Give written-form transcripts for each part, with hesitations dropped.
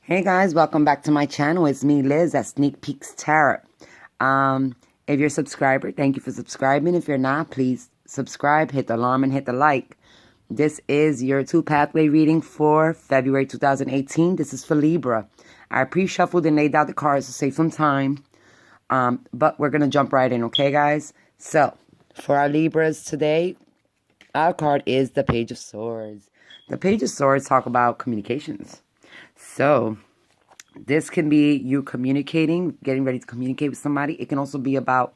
Hey guys, welcome back to my channel. It's me, Liz, at Sneak Peeks Tarot. If you're a subscriber, thank you for subscribing. If you're not, please subscribe, hit the alarm, and hit the like. This is your two-pathway reading for February 2018. This is for Libra. I pre-shuffled and laid out the cards to save some time, but we're going to jump right in, okay, guys? So, for our Libras today, our card is the Page of Swords. The Page of Swords talk about communications. So, this can be you communicating, getting ready to communicate with somebody. It can also be about,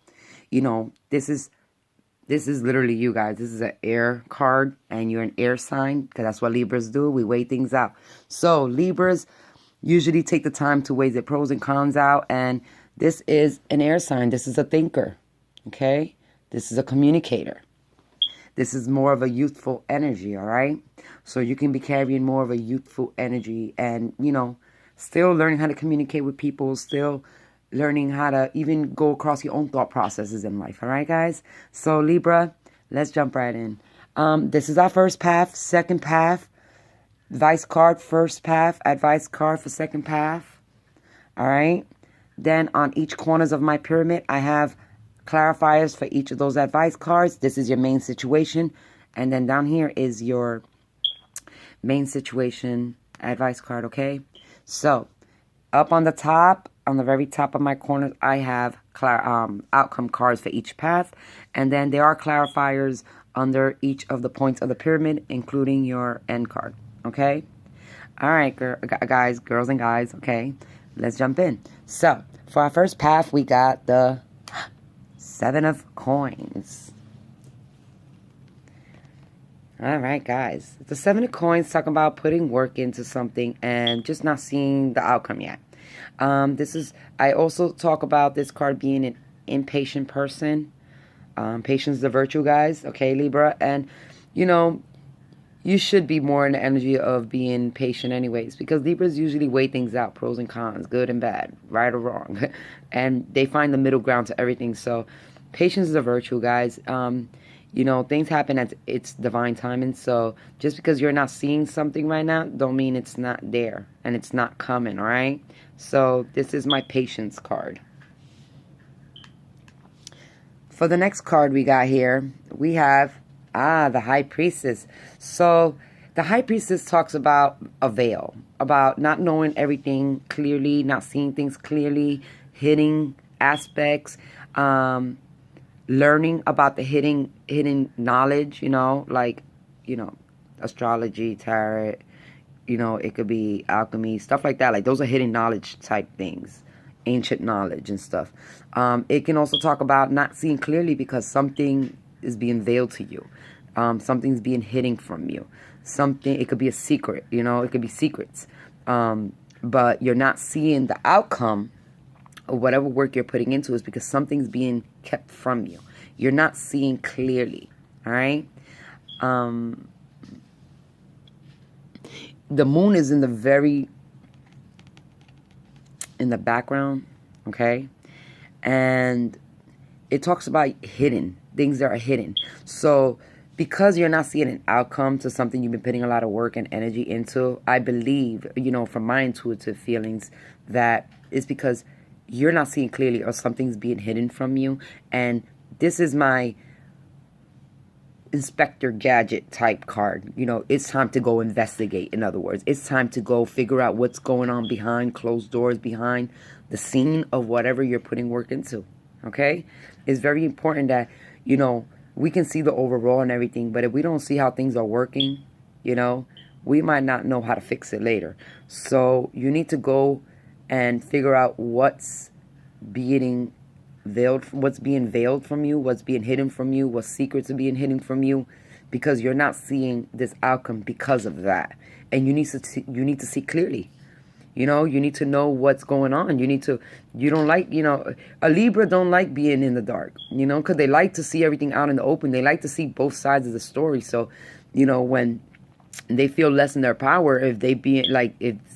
this is literally you guys. This is an air card, and you're an air sign, because that's what Libras do. We weigh things out. So, Libras usually take the time to weigh the pros and cons out, and this is an air sign. This is a thinker, okay? This is a communicator. This is more of a youthful energy, all right? So you can be carrying more of a youthful energy and, still learning how to communicate with people, still learning how to even go across your own thought processes in life, all right, guys? So, Libra, let's jump right in. This is our first path, second path, advice card, first path, advice card for second path, all right? Then on each corners of my pyramid, I have clarifiers for each of those advice cards. This is your main situation. And then down here is your main situation advice card, okay? So, up on the top, on the very top of my corners, I have outcome cards for each path. And then there are clarifiers under each of the points of the pyramid, including your end card, okay? All right, guys, girls and guys, okay? Let's jump in. So, for our first path, we got the Seven of Coins. All right, guys. The Seven of Coins talk about putting work into something and just not seeing the outcome yet. I also talk about this card being an impatient person. Patience is a virtue, guys. Okay, Libra. And, you should be more in the energy of being patient anyways, because Libras usually weigh things out, pros and cons, good and bad, right or wrong. And they find the middle ground to everything. So patience is a virtue, guys. Things happen at its divine timing. So just because you're not seeing something right now, don't mean it's not there and it's not coming, all right? So this is my patience card. For the next card we got here, we have the High Priestess. So the High Priestess talks about a veil, about not knowing everything clearly, not seeing things clearly, hidden aspects, learning about the hidden knowledge, astrology, tarot, it could be alchemy, stuff like that. Like, those are hidden knowledge type things, ancient knowledge and stuff. It can also talk about not seeing clearly because something is being veiled to you. Something's being hidden from you. It could be a secret, it could be secrets. But you're not seeing the outcome of whatever work you're putting into is because something's being kept from you. You're not seeing clearly, all right? The moon is in the background, okay? And it talks about hidden, things that are hidden. So because you're not seeing an outcome to something you've been putting a lot of work and energy into, I believe, from my intuitive feelings, that it's because you're not seeing clearly or something's being hidden from you. And this is my Inspector Gadget type card. It's time to go investigate. In other words, it's time to go figure out what's going on behind closed doors, behind the scene of whatever you're putting work into. Okay? It's very important that, we can see the overall and everything, but if we don't see how things are working, we might not know how to fix it later. So you need to go and figure out what's being veiled from you, what's being hidden from you, what secrets are being hidden from you, because you're not seeing this outcome because of that. And you need to see clearly. You need to know what's going on. You don't like, a Libra don't like being in the dark, because they like to see everything out in the open. They like to see both sides of the story. So, when they feel less in their power, if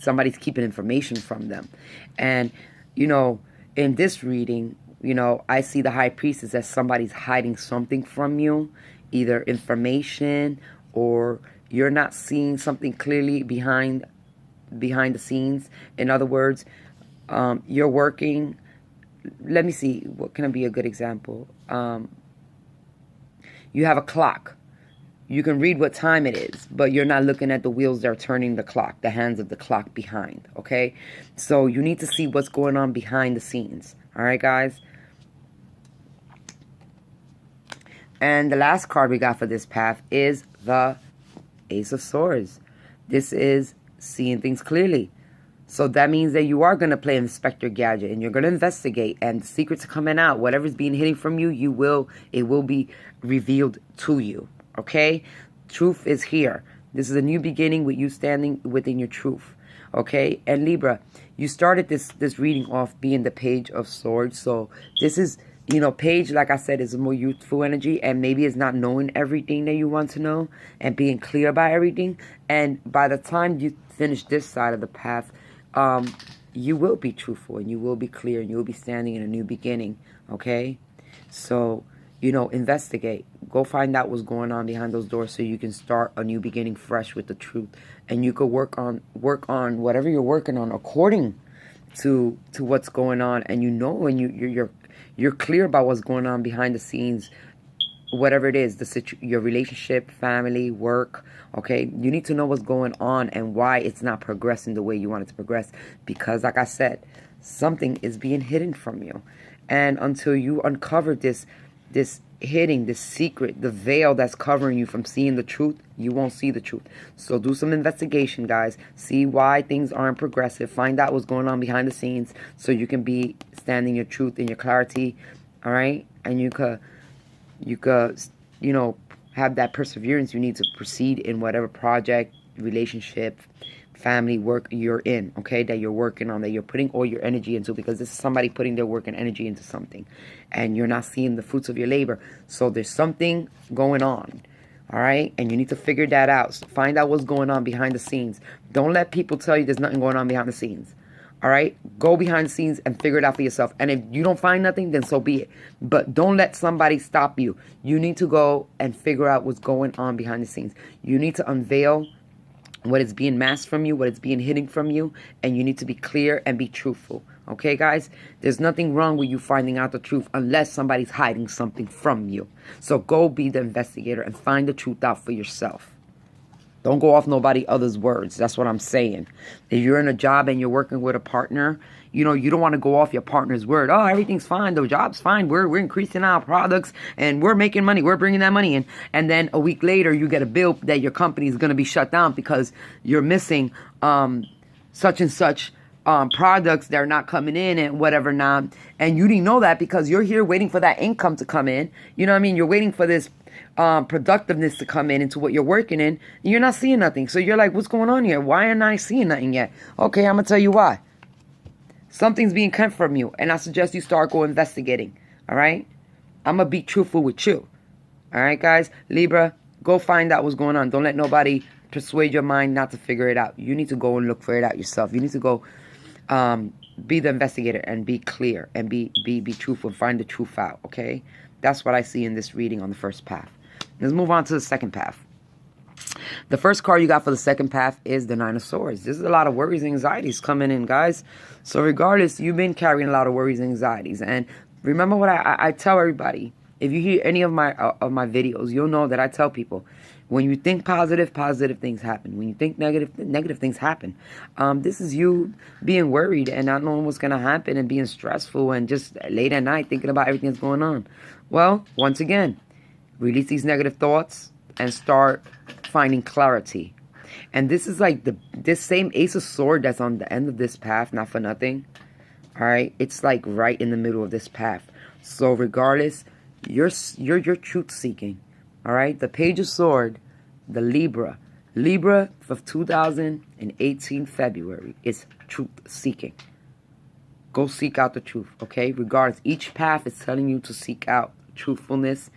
somebody's keeping information from them. And, in this reading, I see the High Priestess as somebody's hiding something from you, either information or you're not seeing something clearly behind behind the scenes. In other words, you're working. Let me see. What can be a good example? You have a clock. You can read what time it is, but you're not looking at the wheels that are turning the clock, the hands of the clock behind, okay? So you need to see what's going on behind the scenes, all right, guys? And the last card we got for this path is the Ace of Swords. This is seeing things clearly. So that means that you are going to play Inspector Gadget and you're going to investigate, and the secrets are coming out. Whatever's being hidden from you, it will be revealed to you. Okay? Truth is here. This is a new beginning with you standing within your truth. Okay? And Libra, you started this reading off being the Page of Swords. So this is, you know, Page, like I said, is a more youthful energy, and maybe it's not knowing everything that you want to know and being clear about everything. And by the time you finish this side of the path, you will be truthful and you will be clear and you will be standing in a new beginning. Okay? So, you know, investigate. Go find out what's going on behind those doors so you can start a new beginning fresh with the truth. And you could work on whatever you're working on according to what's going on. And you know, and you're clear about what's going on behind the scenes, whatever it is, your relationship, family, work, okay? You need to know what's going on and why it's not progressing the way you want it to progress. Because, like I said, something is being hidden from you. And until you uncover this secret, the veil that's covering you from seeing the truth, you won't see the truth. So do some investigation, guys. See why things aren't progressive. Find out what's going on behind the scenes so you can be standing your truth and your clarity, all right? And you could, you know, have that perseverance you need to proceed in whatever project, relationship, family, work you're in, okay, that you're working on, that you're putting all your energy into, because this is somebody putting their work and energy into something, and you're not seeing the fruits of your labor. So there's something going on, all right, and you need to figure that out. So find out what's going on behind the scenes. Don't let people tell you there's nothing going on behind the scenes. All right, go behind the scenes and figure it out for yourself. And if you don't find nothing, then so be it. But don't let somebody stop you. You need to go and figure out what's going on behind the scenes. You need to unveil what is being masked from you, what is being hidden from you, and you need to be clear and be truthful. Okay, guys? There's nothing wrong with you finding out the truth unless somebody's hiding something from you. So go be the investigator and find the truth out for yourself. Don't go off nobody else's words. That's what I'm saying. If you're in a job and you're working with a partner, you know, you don't want to go off your partner's word. Oh, everything's fine. The job's fine. We're increasing our products and we're making money. We're bringing that money in. And then a week later, you get a bill that your company is going to be shut down because you're missing such and such products that are not coming in and whatever now. And you didn't know that because you're here waiting for that income to come in. You know what I mean? You're waiting for this productiveness to come in into what you're working in. And you're not seeing nothing. So you're like, what's going on here? Why am I seeing nothing yet? Okay, I'm going to tell you why. Something's being kept from you. And I suggest you start go investigating. All right? I'm going to be truthful with you. All right, guys? Libra, go find out what's going on. Don't let nobody persuade your mind not to figure it out. You need to go and look for it out yourself. You need to go be the investigator and be clear and be truthful and find the truth out. Okay? That's what I see in this reading on the first path. Let's move on to the second path. The first card you got for the second path is the Nine of Swords. This is a lot of worries and anxieties coming in, guys. So regardless, you've been carrying a lot of worries and anxieties. And remember what I tell everybody. If you hear any of my videos, you'll know that I tell people, when you think positive, positive things happen. When you think negative, negative things happen. This is you being worried and not knowing what's going to happen and being stressful and just late at night thinking about everything that's going on. Well, once again, release these negative thoughts and start finding clarity. And this is like this same Ace of Swords that's on the end of this path, not for nothing. All right, it's like right in the middle of this path. So regardless, you're truth seeking. All right, the Page of Swords, the Libra of 2018 February is truth seeking. Go seek out the truth. Okay, regardless, each path is telling you to seek out truthfulness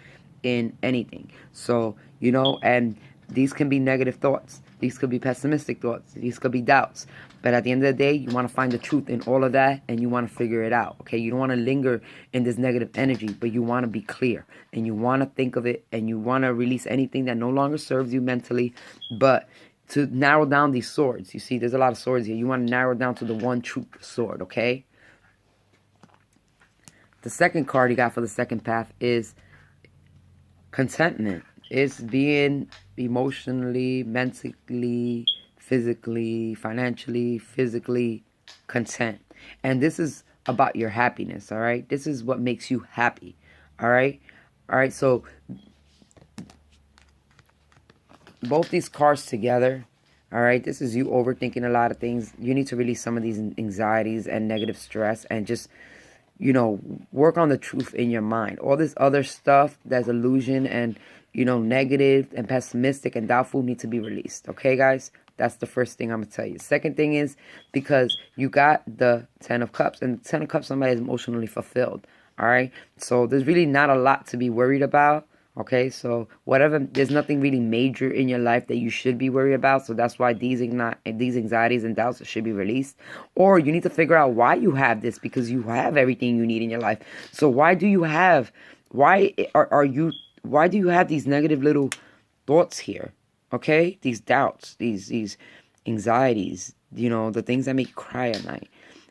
in anything. So, you know, and these can be negative thoughts. These could be pessimistic thoughts. These could be doubts. But at the end of the day, you want to find the truth in all of that and you want to figure it out. Okay, you don't want to linger in this negative energy, but you want to be clear and you want to think of it and you want to release anything that no longer serves you mentally. But to narrow down these swords. You see, there's a lot of swords here. You want to narrow down to the one true sword, okay? The second card you got for the second path is contentment. It's being emotionally, mentally, physically, financially, physically content. And this is about your happiness, all right? This is what makes you happy, all right? All right, so both these cards together, all right, this is you overthinking a lot of things. You need to release some of these anxieties and negative stress and just, you know, work on the truth in your mind. All this other stuff that's illusion and, you know, negative and pessimistic and doubtful need to be released. Okay, guys? That's the first thing I'm going to tell you. Second thing is because you got the Ten of Cups. And the Ten of Cups, somebody is emotionally fulfilled. All right? So there's really not a lot to be worried about. Okay? So whatever, there's nothing really major in your life that you should be worried about. So that's why these anxieties and doubts should be released. Or you need to figure out why you have this, because you have everything you need in your life. So why do you have these negative little thoughts here? Okay? These doubts, these anxieties, you know, the things that make you cry at night.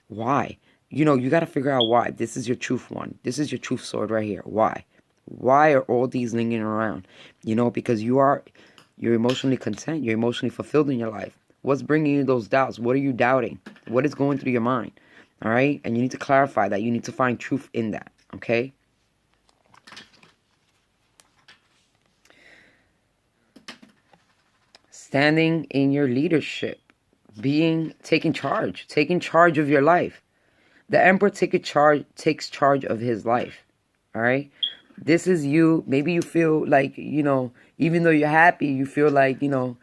Why? You know, you got to figure out why. This is your truth one. This is your truth sword right here. Why? Why are all these lingering around? You know, because you're emotionally content. You're emotionally fulfilled in your life. What's bringing you those doubts? What are you doubting? What is going through your mind? All right? And you need to clarify that. You need to find truth in that. Okay? Standing in your leadership. Taking charge of your life. The Emperor takes charge of his life. All right? This is you. Maybe you feel like, you know, even though you're happy, you feel like, you know,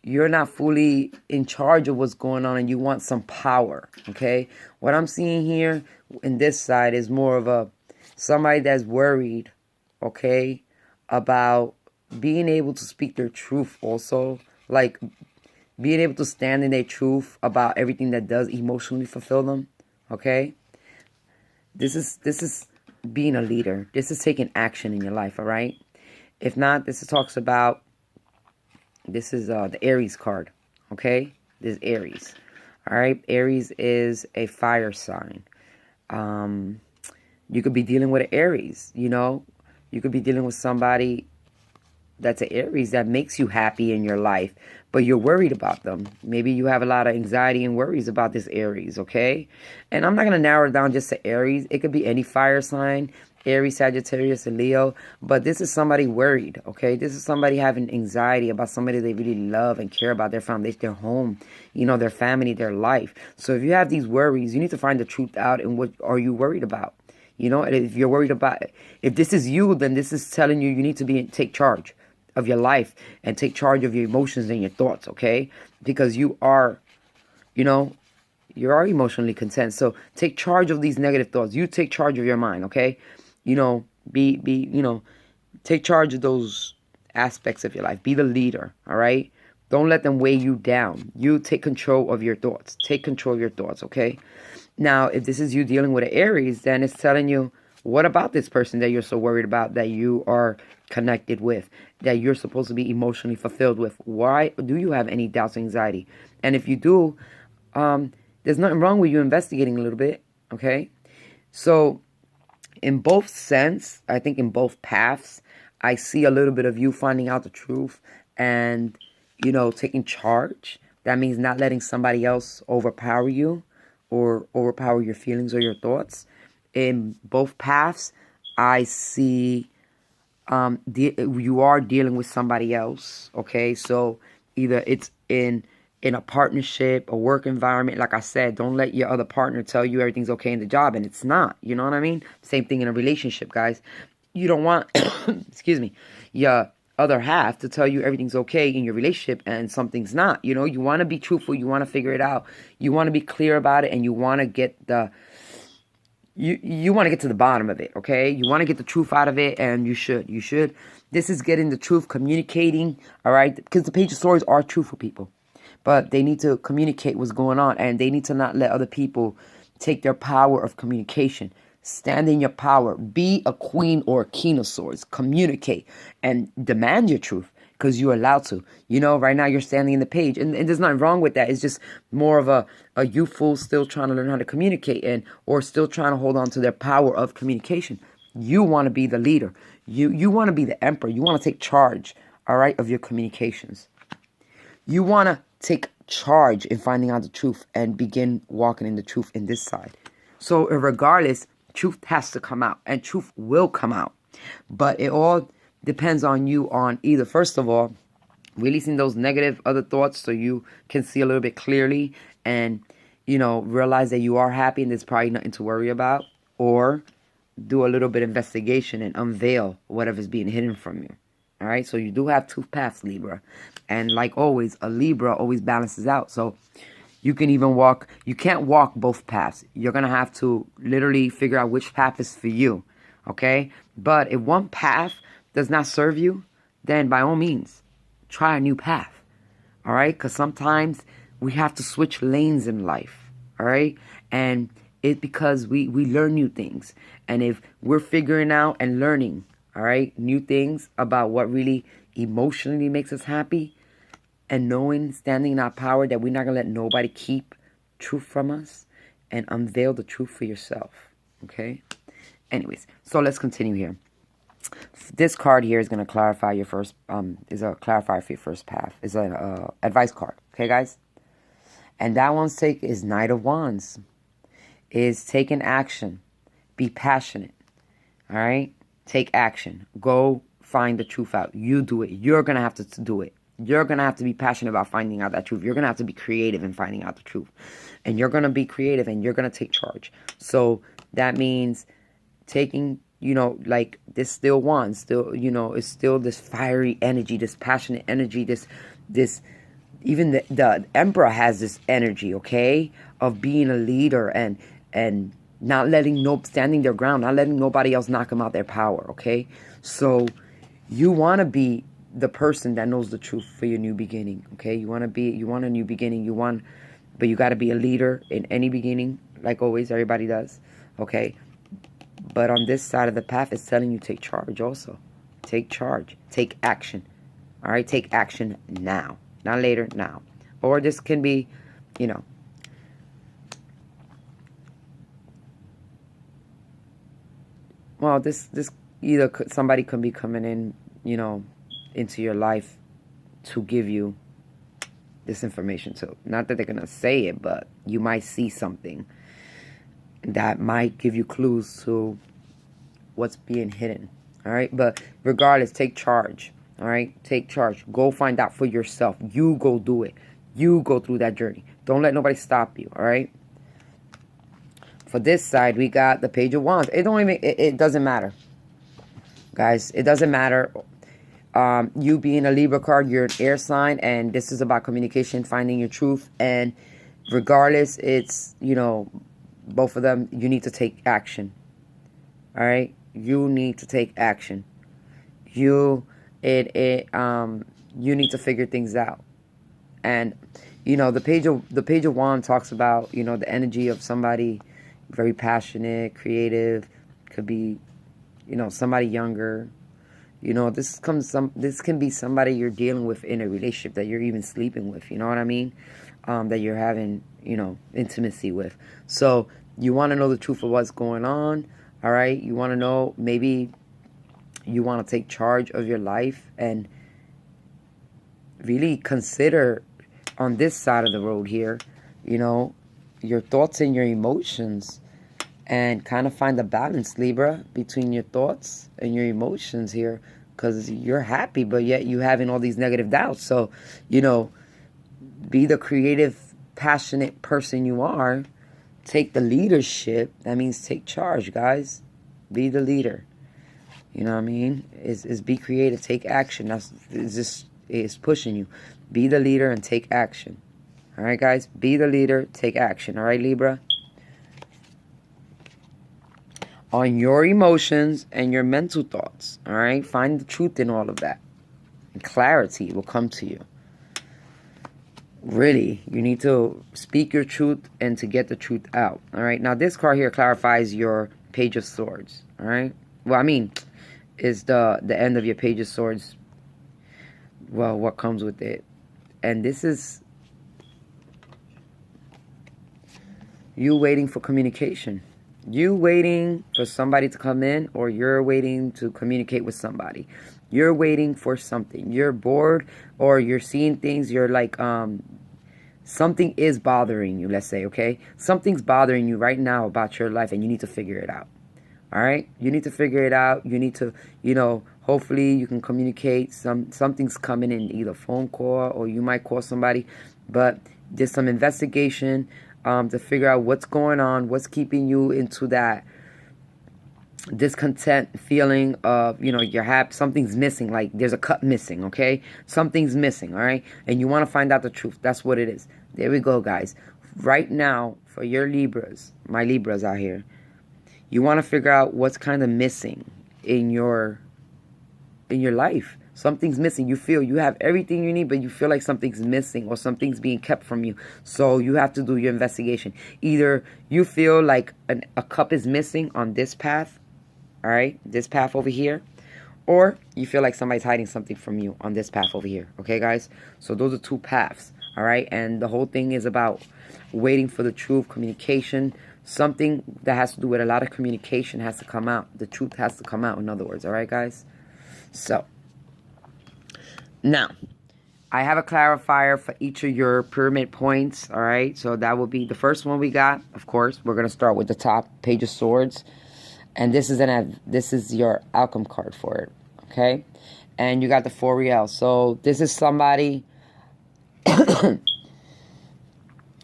you're not fully in charge of what's going on and you want some power, okay? What I'm seeing here in this side is more of somebody that's worried, okay, about being able to speak their truth also, like being able to stand in their truth about everything that does emotionally fulfill them, okay? This is being a leader. This is taking action in your life, all right? If not, this talks about, this is the Aries card, okay? This is Aries, all right? Aries is a fire sign. You could be dealing with an Aries, you know? You could be dealing with somebody that's an Aries that makes you happy in your life, but you're worried about them. Maybe you have a lot of anxiety and worries about this Aries, okay? And I'm not going to narrow it down just to Aries. It could be any fire sign, Aries, Sagittarius, and Leo, but this is somebody worried, okay? This is somebody having anxiety about somebody they really love and care about, their foundation, their home, you know, their family, their life. So if you have these worries, you need to find the truth out in what are you worried about. You know, and if you're worried about, if this is you, then this is telling you need to take charge of your life and take charge of your emotions and your thoughts, okay? Because you are, you know, you are emotionally content. So take charge of these negative thoughts. You take charge of your mind, okay? You know, you know, take charge of those aspects of your life. Be the leader, all right? Don't let them weigh you down. You take control of your thoughts. Take control of your thoughts, okay? Now, if this is you dealing with an Aries, then it's telling you, what about this person that you're so worried about, that you are connected with, that you're supposed to be emotionally fulfilled with? Why do you have any doubts, anxiety? And if you do, there's nothing wrong with you investigating a little bit, okay? So in both sense, I think in both paths, I see a little bit of you finding out the truth and, you know, taking charge. That means not letting somebody else overpower you or overpower your feelings or your thoughts. In both paths, I see you are dealing with somebody else, okay? So either it's in a partnership, a work environment. Like I said, don't let your other partner tell you everything's okay in the job and it's not. You know what I mean? Same thing in a relationship, guys. You don't want, excuse me, your other half to tell you everything's okay in your relationship and something's not. You know, you want to be truthful. You want to figure it out. You want to be clear about it, and you want to get you want to get to the bottom of it, okay? You want to get the truth out of it, and you should. This is getting the truth, communicating, all right? Because the Page of Swords are truthful people. But they need to communicate what's going on, and they need to not let other people take their power of communication. Stand in your power. Be a queen or a king of swords. Communicate and demand your truth. because you're allowed to. You know, right now you're standing in the page, and there's nothing wrong with that. It's just more of a youthful still trying to learn how to communicate, and or still trying to hold on to their power of communication. You want to be the leader. You want to be the emperor. You want to take charge, all right, of your communications. You want to take charge in finding out the truth and begin walking in the truth in this side. So regardless, truth has to come out, and truth will come out. But it all depends on you on either, first of all, releasing those negative other thoughts so you can see a little bit clearly and, you know, realize that you are happy and there's probably nothing to worry about, or do a little bit of investigation and unveil whatever's being hidden from you. All right, so you do have two paths, Libra. And like always, a Libra always balances out. So you can even walk, you can't walk both paths. You're going to have to literally figure out which path is for you. Okay, but if one path does not serve you, then by all means, try a new path. All right, because sometimes we have to switch lanes in life. All right, and it's because we learn new things. And if we're figuring out and learning, all right, new things about what really emotionally makes us happy, and knowing, standing in our power, that we're not going to let nobody keep truth from us, and unveil the truth for yourself. Okay? Anyways, so let's continue here. This card here is going to clarify your first, is a clarifier for your first path. It's an advice card. Okay, guys? And that one's take is Knight of Wands. Is taking action. Be passionate. All right? Take action. Go find the truth out. You do it. You're going to have to do it. You're going to have to be passionate about finding out that truth. You're going to have to be creative in finding out the truth. And you're going to be creative and you're going to take charge. So that means taking, you know, like this still wand, still, you know, it's still this fiery energy, this passionate energy, this, even the emperor has this energy, okay, of being a leader and not letting standing their ground, not letting nobody else knock them out their power, okay? So you want to be the person that knows the truth for your new beginning, okay? You want a new beginning, but you got to be a leader in any beginning, like always, everybody does, okay? But on this side of the path, it's telling you take charge also. Take charge. Take action. All right? Take action now. Not later, now. Or this can be, you know, well, this either somebody could be coming in, you know, into your life to give you this information too. Not that they're going to say it, but you might see something that might give you clues to what's being hidden. All right? But regardless, take charge. All right? Take charge. Go find out for yourself. You go do it. You go through that journey. Don't let nobody stop you. All right? For this side, we got the Page of Wands. It doesn't matter. Guys, it doesn't matter. You being a Libra card, you're an air sign, and this is about communication, finding your truth. And regardless, it's, you know, both of them, you need to take action. All right? You need to take action. You need to figure things out. And, you know, the Page of Wands talks about, you know, the energy of somebody very passionate, creative, could be, you know, somebody younger. You know, this can be somebody you're dealing with in a relationship, that you're even sleeping with, you know what I mean? That you're having, you know, intimacy with. So you want to know the truth of what's going on, all right? You want to know, maybe you want to take charge of your life and really consider on this side of the road here, you know, your thoughts and your emotions, and kind of find the balance, Libra, between your thoughts and your emotions here, because you're happy, but yet you having all these negative doubts. So, you know, be the creative, passionate person you are. Take the leadership. That means take charge, guys. Be the leader. You know what I mean? Is be creative, take action. It's pushing you. Be the leader and take action. All right, guys? Be the leader, take action. All right, Libra? On your emotions and your mental thoughts. All right? Find the truth in all of that. And clarity will come to you. Really, you need to speak your truth and to get the truth out. All right? Now, this card here clarifies your Page of Swords. All right? Well, I mean, is the end of your Page of Swords well, what comes with it. And this is you waiting for communication. You waiting for somebody to come in, or you're waiting to communicate with somebody. You're waiting for something. You're bored, or you're seeing things. You're like, something is bothering you, let's say, okay? Something's bothering you right now about your life, and you need to figure it out. All right? You need to figure it out. You need to, hopefully you can communicate. Something's coming in, either phone call, or you might call somebody. But there's some investigation to figure out what's going on, what's keeping you into that discontent feeling of, you're happy, something's missing, like there's a cut missing, okay? Something's missing, all right? And you want to find out the truth. That's what it is. There we go, guys. Right now, for your Libras, my Libras out here, you want to figure out what's kind of missing in your life. Something's missing. You feel you have everything you need, but you feel like something's missing or something's being kept from you. So you have to do your investigation. Either you feel like a cup is missing on this path, all right, this path over here, or you feel like somebody's hiding something from you on this path over here. Okay, guys? So those are two paths, all right? And the whole thing is about waiting for the truth, communication. Something that has to do with a lot of communication has to come out. The truth has to come out, in other words, all right, guys? So, now, I have a clarifier for each of your pyramid points, all right? So that will be the first one we got. Of course, we're going to start with the top, Page of Swords. And this is your outcome card for it, okay? And you got the 4 real. So this is somebody. All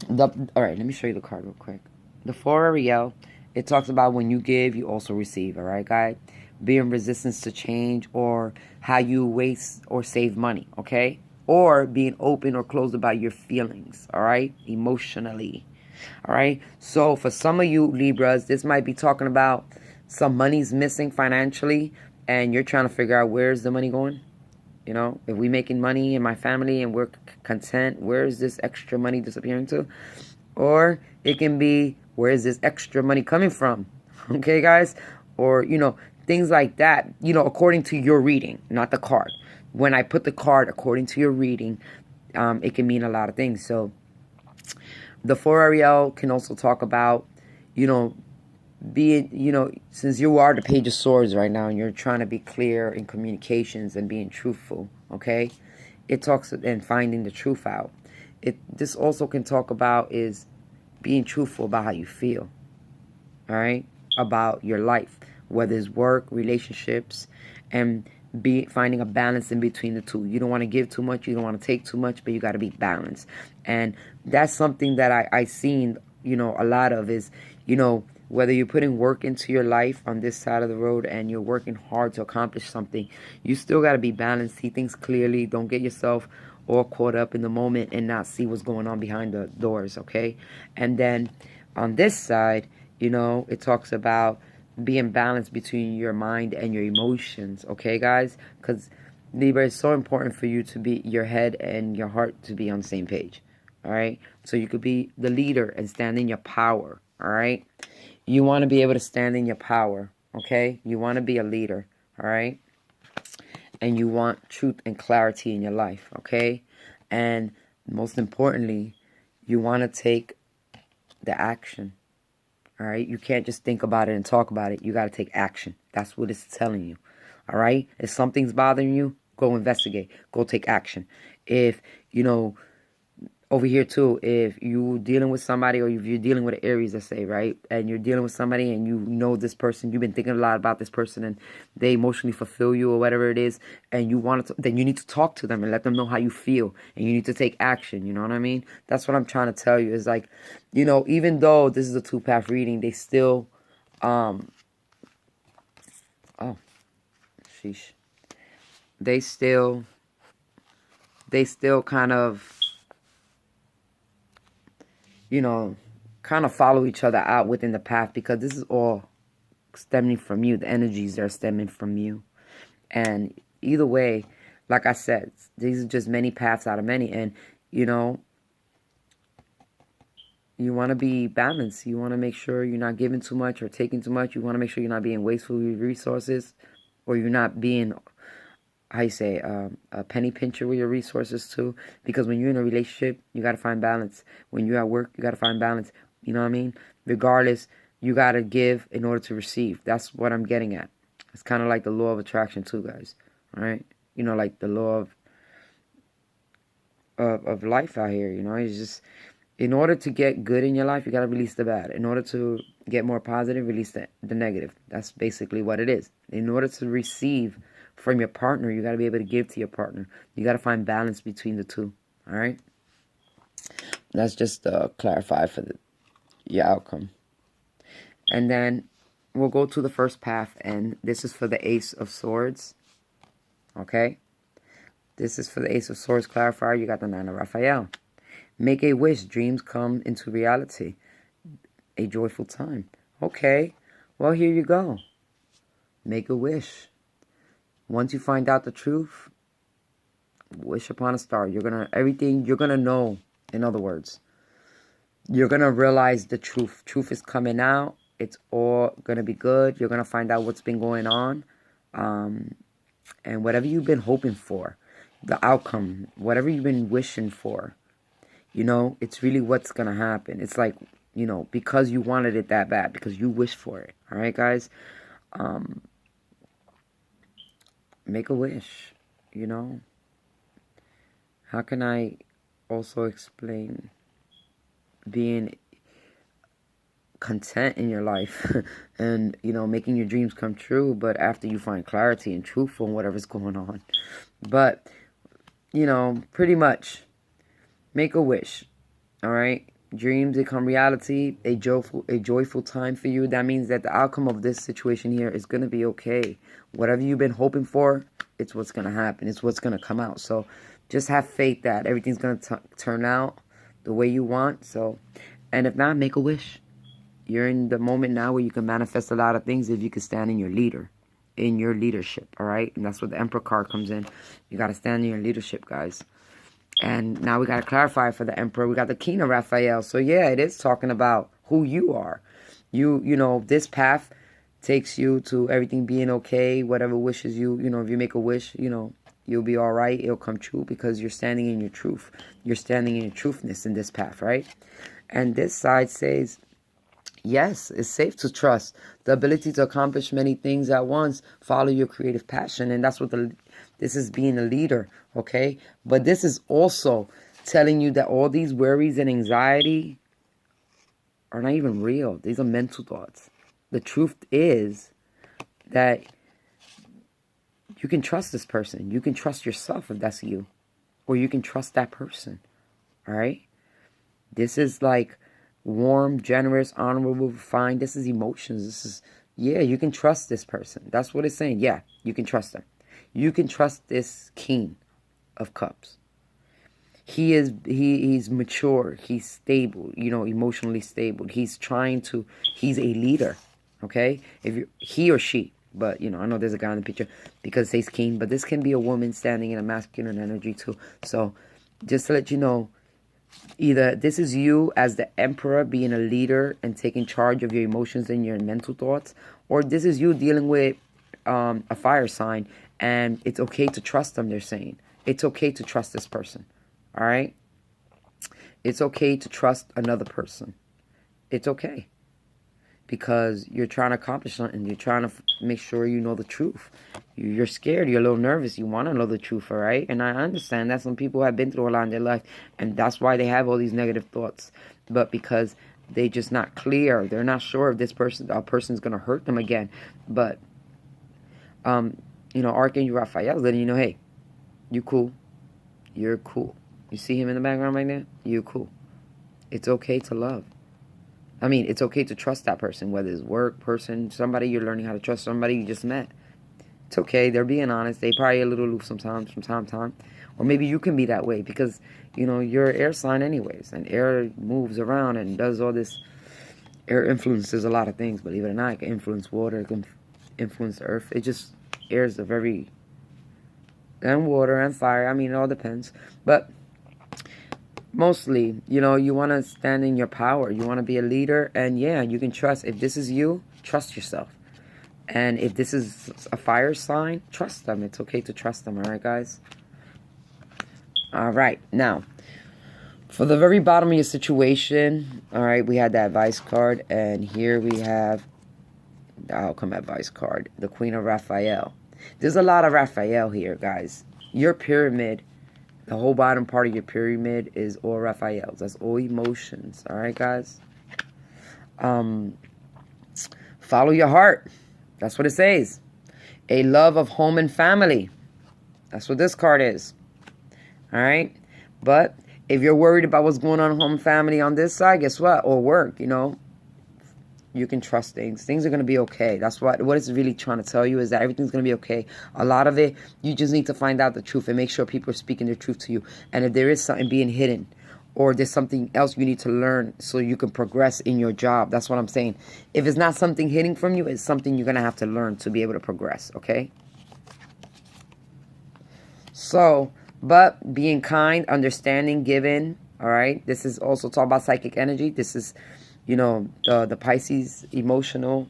right, let me show you the card real quick. The 4 real, it talks about when you give, you also receive, all right, guys? Being resistance to change, or how you waste or save money, okay? Or being open or closed about your feelings, all right? Emotionally, all right? So for some of you Libras, this might be talking about some money's missing financially, and you're trying to figure out where's the money going. If we making money in my family and we're content, where is this extra money disappearing to? Or it can be, where is this extra money coming from? Okay, guys? Or, things like that, according to your reading, not the card. When I put the card according to your reading, it can mean a lot of things. So the 4 Ariel can also talk about, being, since you are the Page of Swords right now and you're trying to be clear in communications and being truthful, okay? It talks and finding the truth out. This also can talk about is being truthful about how you feel, all right? About your life, whether it's work, relationships, and finding a balance in between the two. You don't want to give too much, you don't want to take too much, but you got to be balanced. And that's something that I seen, a lot of is, whether you're putting work into your life on this side of the road and you're working hard to accomplish something, you still got to be balanced, see things clearly. Don't get yourself all caught up in the moment and not see what's going on behind the doors, okay? And then on this side, it talks about being balanced between your mind and your emotions, okay, guys? Because Libra, is so important for you to be, your head and your heart to be on the same page, all right? So you could be the leader and stand in your power, all right? You want to be able to stand in your power, okay? You want to be a leader, all right? And you want truth and clarity in your life, okay? And most importantly, you want to take the action, all right? You can't just think about it and talk about it. You got to take action. That's what it's telling you, all right? If something's bothering you, go investigate. Go take action. If, over here too, if you're dealing with somebody, or if you're dealing with an Aries, let's say, right, and you're dealing with somebody and you know this person, you've been thinking a lot about this person and they emotionally fulfill you or whatever it is, and you want to, then you need to talk to them and let them know how you feel, and you need to take action. You know what I mean? That's what I'm trying to tell you, is like, even though this is a 2-path reading, they still oh sheesh, they still kind of, kind of follow each other out within the path, because this is all stemming from you. The energies are stemming from you. And either way, like I said, these are just many paths out of many. And, you want to be balanced. You want to make sure you're not giving too much or taking too much. You want to make sure you're not being wasteful with resources, or you're not being how you say, a penny pincher with your resources too. Because when you're in a relationship, you got to find balance. When you're at work, you got to find balance. You know what I mean? Regardless, you got to give in order to receive. That's what I'm getting at. It's kind of like the law of attraction too, guys. All right? You know, like the law of life out here. You know, it's just, in order to get good in your life, you got to release the bad. In order to get more positive, release the negative. That's basically what it is. In order to receive from your partner, you got to be able to give to your partner. You got to find balance between the two. All right? That's just clarify for your outcome. And then we'll go to the first path, and this is for the Ace of Swords. Okay? This is for the Ace of Swords clarifier. You got the 9 of Raphael. Make a wish. Dreams come into reality. A joyful time. Okay. Well, here you go. Make a wish. Once you find out the truth, wish upon a star. Everything you're gonna know. In other words, you're gonna realize the truth. Truth is coming out. It's all gonna be good. You're gonna find out what's been going on, and whatever you've been hoping for, the outcome, whatever you've been wishing for, you know, it's really what's gonna happen. It's like, you know, because you wanted it that bad, because you wished for it. All right, guys. Make a wish, you know. How can I also explain being content in your life and, you know, making your dreams come true, but after you find clarity and truth on whatever's going on. But, you know, pretty much make a wish. All right? Dreams become reality, a joyful time for you. That means that the outcome of this situation here is going to be okay. Whatever you've been hoping for, it's what's going to happen. It's what's going to come out. So just have faith that everything's going to turn out the way you want. So, and if not, make a wish. You're in the moment now where you can manifest a lot of things if you can stand in your leadership, all right? And that's where the Emperor card comes in. You got to stand in your leadership, guys. And now we got to clarify for the Emperor. We got the King of Raphael. So, yeah, it is talking about who you are. You know, this path takes you to everything being okay. Whatever wishes you know, if you make a wish, you know, you'll be all right. It'll come true because you're standing in your truth. You're standing in your truthness in this path, right? And this side says, yes, it's safe to trust. The ability to accomplish many things at once. Follow your creative passion. And that's what this is, being a leader, okay? But this is also telling you that all these worries and anxiety are not even real. These are mental thoughts. The truth is that you can trust this person. You can trust yourself if that's you. Or you can trust that person, all right? This is like warm, generous, honorable, refined. This is emotions. This is, yeah, you can trust this person. That's what it's saying. Yeah, you can trust them. You can trust this King of Cups. He's mature. He's stable, you know, emotionally stable. He's a leader, okay? He or she, but, you know, I know there's a guy in the picture because it says King, but this can be a woman standing in a masculine energy too. So just to let you know, either this is you as the Emperor being a leader and taking charge of your emotions and your mental thoughts, or this is you dealing with a fire sign, and it's okay to trust them, they're saying. It's okay to trust this person, all right? It's okay to trust another person. It's okay. Because you're trying to accomplish something. You're trying to make sure you know the truth. You're scared. You're a little nervous. You want to know the truth, all right? And I understand that some people have been through a lot in their life, and that's why they have all these negative thoughts. But because they just not clear, they're not sure if a person's going to hurt them again. But, you know, Archangel Raphael is letting you know, hey, you cool. You're cool. You see him in the background right there? You're cool. It's okay to love. I mean, it's okay to trust that person, whether it's work, person, somebody you're learning how to trust, somebody you just met. It's okay. They're being honest. They probably a little aloof sometimes, from time to time. Or maybe you can be that way because, you know, you're an air sign anyways. And air moves around and does all this. Air influences a lot of things, believe it or not. It can influence water. It can influence the earth. It just, air is a very... And water and fire. I mean, it all depends. But... mostly, you know, you want to stand in your power. You want to be a leader. And yeah, you can trust. If this is you, trust yourself. And if this is a fire sign, trust them. It's okay to trust them. All right, guys? All right. Now, for the very bottom of your situation, all right, we had the advice card. And here we have the outcome advice card, the Queen of Raphael. There's a lot of Raphael here, guys. Your pyramid, the whole bottom part of your pyramid is all Raphaels. That's all emotions. All right, guys? Follow your heart. That's what it says. A love of home and family. That's what this card is. All right? But if you're worried about what's going on in home and family on this side, guess what? Or work, you know. You can trust things. Things are going to be okay. That's what it's really trying to tell you, is that everything's going to be okay. A lot of it, you just need to find out the truth and make sure people are speaking the truth to you. And if there is something being hidden, or there's something else you need to learn so you can progress in your job, that's what I'm saying. If it's not something hidden from you, it's something you're going to have to learn to be able to progress, okay? So, but being kind, understanding, giving, all right? This is also talk about psychic energy. This is, you know, the Pisces emotional,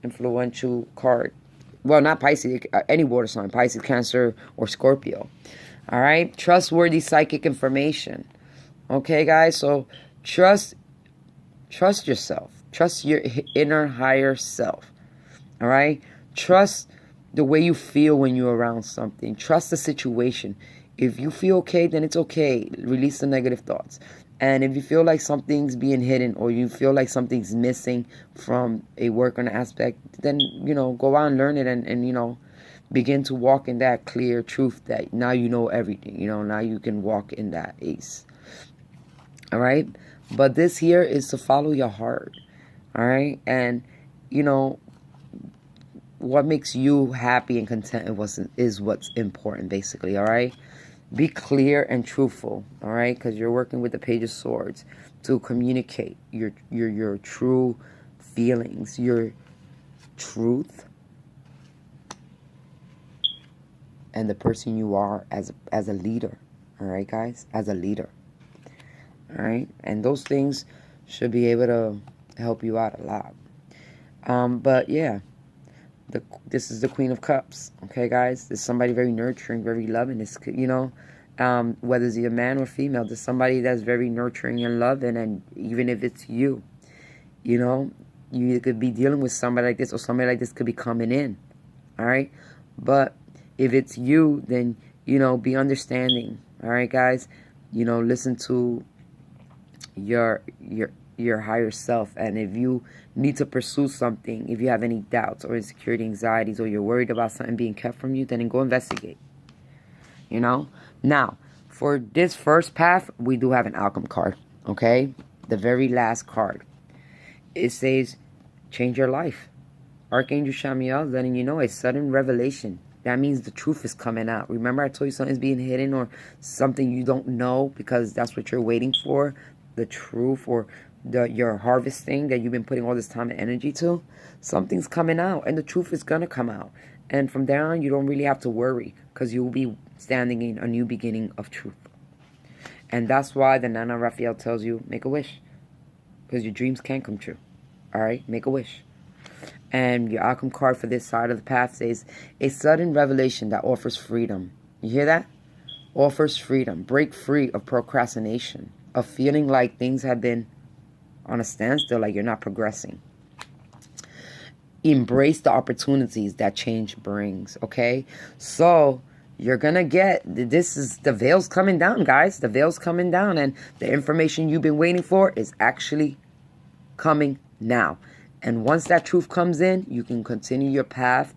influential card. Well, not Pisces, any water sign. Pisces, Cancer, or Scorpio. All right? Trustworthy psychic information. Okay, guys? So, trust yourself. Trust your inner higher self. All right? Trust the way you feel when you're around something. Trust the situation. If you feel okay, then it's okay. Release the negative thoughts. And if you feel like something's being hidden, or you feel like something's missing from a work or an aspect, then, you know, go out and learn it and you know, begin to walk in that clear truth that now you know everything. You know, now you can walk in that ace. All right? But this here is to follow your heart. All right? And, you know, what makes you happy and content is what's important, basically. All right? Be clear and truthful, all right? Because you're working with the Page of Swords to communicate your true feelings, your truth, and the person you are as a leader, all right, guys? As a leader, all right? And those things should be able to help you out a lot. But, yeah, this is the Queen of Cups, okay, guys? This is somebody very nurturing, very loving. This, you know, whether it's a man or female, there's somebody that's very nurturing and loving. And even if it's you, you know, you could be dealing with somebody like this, or somebody like this could be coming in, all right? But if it's you, then, you know, be understanding, all right, guys? You know, listen to your higher self. And if you need to pursue something, if you have any doubts or insecurity, anxieties, or you're worried about something being kept from you, then go investigate. You know? Now, for this first path, we do have an outcome card. Okay? The very last card. It says, change your life. Archangel Shamiel is letting you know a sudden revelation. That means the truth is coming out. Remember I told you something's being hidden, or something you don't know because that's what you're waiting for? The truth, or your harvesting that you've been putting all this time and energy to. Something's coming out, and the truth is going to come out. And from there on, you don't really have to worry, because you'll be standing in a new beginning of truth. And that's why the Nana Raphael tells you, make a wish. Because your dreams can come true. All right? Make a wish. And your outcome card for this side of the path says, a sudden revelation that offers freedom. You hear that? Offers freedom. Break free of procrastination. Of feeling like things have been on a standstill, like you're not progressing. Embrace the opportunities that change brings, okay? So, you're going to get, the veil's coming down, guys. The veil's coming down, and the information you've been waiting for is actually coming now. And once that truth comes in, you can continue your path,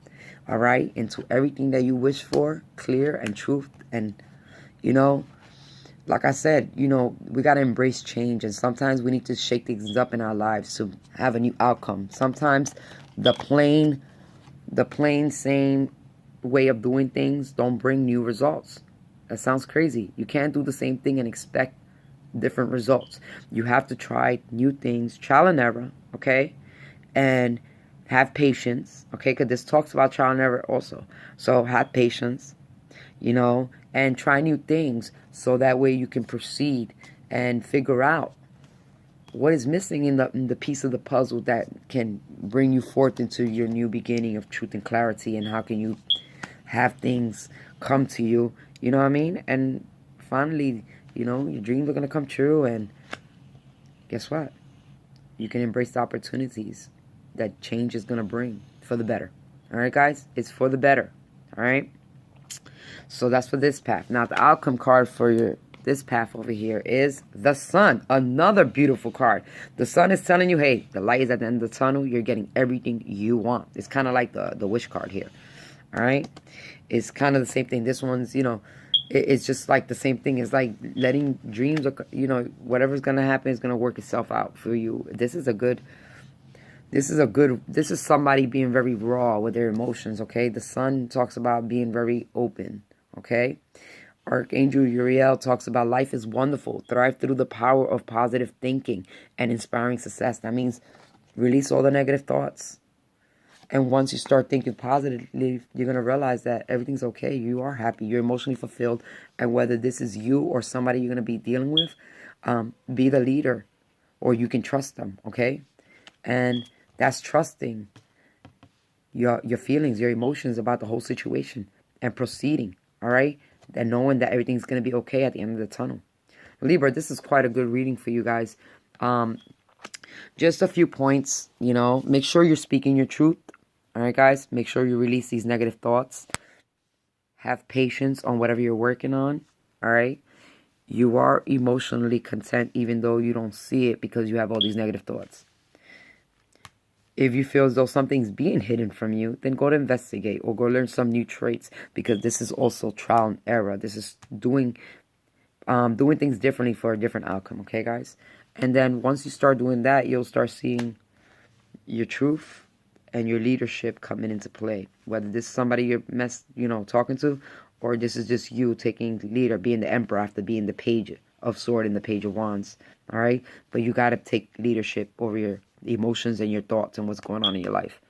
all right, into everything that you wish for, clear and truth. And, you know, like I said, you know, we got to embrace change. And sometimes we need to shake things up in our lives to have a new outcome. Sometimes the plain same way of doing things don't bring new results. That sounds crazy. You can't do the same thing and expect different results. You have to try new things, trial and error, okay? And have patience, okay? Because this talks about trial and error also. So have patience, you know, and try new things so that way you can proceed and figure out what is missing in the piece of the puzzle that can bring you forth into your new beginning of truth and clarity, and how can you have things come to you, you know what I mean? And finally, you know, your dreams are going to come true, and guess what? You can embrace the opportunities that change is going to bring for the better. All right, guys? It's for the better. All right? So that's for this path. Now, the outcome card for this path over here is the Sun. Another beautiful card. The Sun is telling you, hey, the light is at the end of the tunnel. You're getting everything you want. It's kind of like the wish card here. All right? It's kind of the same thing. This one's, you know, it's just like the same thing. It's like letting dreams, you know, whatever's going to happen is going to work itself out for you. This is somebody being very raw with their emotions, okay? The Sun talks about being very open, okay? Archangel Uriel talks about life is wonderful. Thrive through the power of positive thinking and inspiring success. That means release all the negative thoughts. And once you start thinking positively, you're going to realize that everything's okay. You are happy. You're emotionally fulfilled. And whether this is you or somebody you're going to be dealing with, be the leader, or you can trust them, okay? And that's trusting your feelings, your emotions about the whole situation and proceeding, all right? And knowing that everything's going to be okay at the end of the tunnel. Libra, this is quite a good reading for you guys. Just a few points, you know. Make sure you're speaking your truth. All right, guys? Make sure you release these negative thoughts. Have patience on whatever you're working on. All right? You are emotionally content even though you don't see it because you have all these negative thoughts. If you feel as though something's being hidden from you, then go to investigate or go learn some new traits, because this is also trial and error. This is doing things differently for a different outcome, okay, guys? And then once you start doing that, you'll start seeing your truth and your leadership coming into play. Whether this is somebody you're talking to, or this is just you taking leader, being the emperor after being the page of sword and the page of wands, all right? But you got to take leadership over your emotions and your thoughts and what's going on in your life.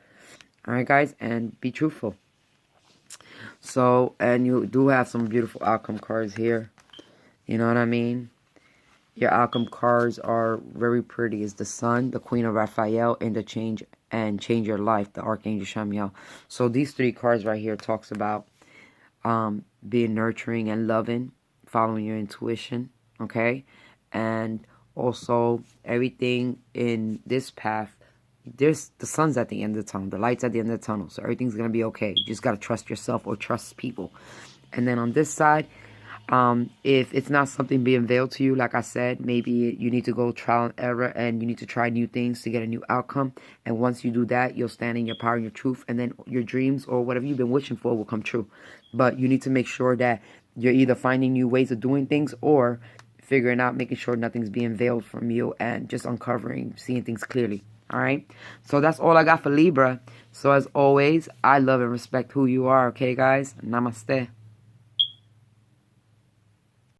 All right, guys? And be truthful. So, and you do have some beautiful outcome cards here. You know what I mean? Your outcome cards are very pretty. It's the Sun, the Queen of Raphael, and the Change Your Life, the Archangel Shamiel. So these three cards right here talks about being nurturing and loving, following your intuition, okay? And also everything in this path, there's the sun's at the end of the tunnel, the light's at the end of the tunnel, so everything's gonna be okay. You just gotta trust yourself or trust people. And then on this side, if it's not something being veiled to you, like I said, maybe you need to go trial and error and you need to try new things to get a new outcome. And once you do that, you'll stand in your power and your truth, and then your dreams or whatever you've been wishing for will come true. But you need to make sure that you're either finding new ways of doing things or figuring out, making sure nothing's being veiled from you, and just uncovering, seeing things clearly. All right? So that's all I got for Libra. So as always, I love and respect who you are, okay, guys? Namaste.